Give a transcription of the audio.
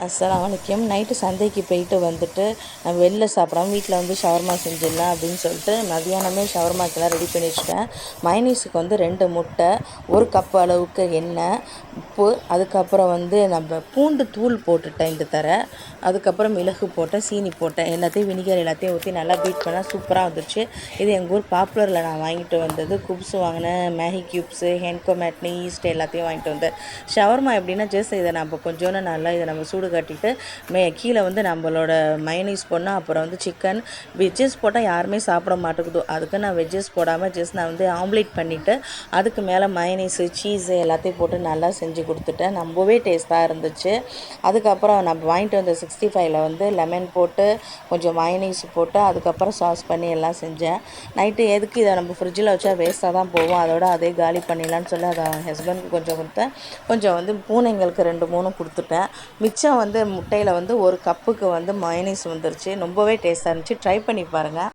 அஸ்ஸலாமு அலைக்கும். நைட்டு சந்தைக்கு போயிட்டு வந்துட்டு நம்ம வெளில சாப்பிடாம வீட்டில் வந்து ஷவர்மா செஞ்சிடலாம் அப்படின்னு சொல்லிட்டு மதியானமே ஷவர்மாக்கெல்லாம் ரெடி பண்ணி வச்சுட்டேன். மைனீஸுக்கு வந்து 2 முட்டை, 1 கப் அளவுக்கு எண்ணெய், உப்பு, அதுக்கப்புறம் வந்து நம்ம பூண்டு தூள் போட்டுட்டேன் இந்த தர. அதுக்கப்புறம் மிளகு போட்டேன், சீனி போட்டேன், எல்லாத்தையும் வினிகர் எல்லாத்தையும் ஊற்றி நல்லா பீட் பண்ணால் சூப்பராக வந்துடுச்சு. இது எங்கள் ஊர் பாப்புலரில் நான் வாங்கிட்டு வந்தது. குப்ஸ் வாங்கினேன், மேகி க்யூப்ஸு, ஹென்கோ மேட்னி, ஈஸ்ட் எல்லாத்தையும் வாங்கிட்டு வந்தேன். ஷவர்மா எப்படின்னா ஜஸ்ட் இதை நம்ம கொஞ்சோன்னு நல்லா இதை நம்ம சூடு கட்டிட்டு கீழே வந்து நம்மளோட மயனீஸ் போடணும். அப்புறம் வந்து சிக்கன் வெஜ்ஜஸ் போட்டால் யாருமே சாப்பிட மாட்டேங்குதோ, அதுக்கு நான் வெஜ்ஜஸ் போடாமல் ஜஸ்ட் நான் வந்து ஆம்லேட் பண்ணிவிட்டு அதுக்கு மேலே மயனீஸு சீஸு எல்லாத்தையும் போட்டு நல்லா செஞ்சு கொடுத்துட்டேன். ரொம்பவே டேஸ்ட்டாக இருந்துச்சு. அதுக்கப்புறம் நம்ம வாங்கிட்டு வந்த 65ல் வந்து லெமன் போட்டு கொஞ்சம் மயனீஸ் போட்டு அதுக்கப்புறம் சாஸ் பண்ணி எல்லாம் செஞ்சேன். நைட்டு எதுக்கு இதை நம்ம ஃப்ரிட்ஜில் வச்சா வேஸ்ட்டாக தான் போகும், அதோட அதே காலி பண்ணிடலான்னு சொல்லி அதை ஹஸ்பண்டுக்கு கொஞ்சம் கொடுத்தேன். கொஞ்சம் வந்து பூனைங்களுக்கு 2 3 கொடுத்துட்டேன். மிச்சம் வந்து முட்டையில் வந்து 1 கப்புக்கு வந்து மயனீஸ் வந்துருச்சு. ரொம்பவே டேஸ்ட்டாக இருந்துச்சு. ட்ரை பண்ணி பாருங்கள்.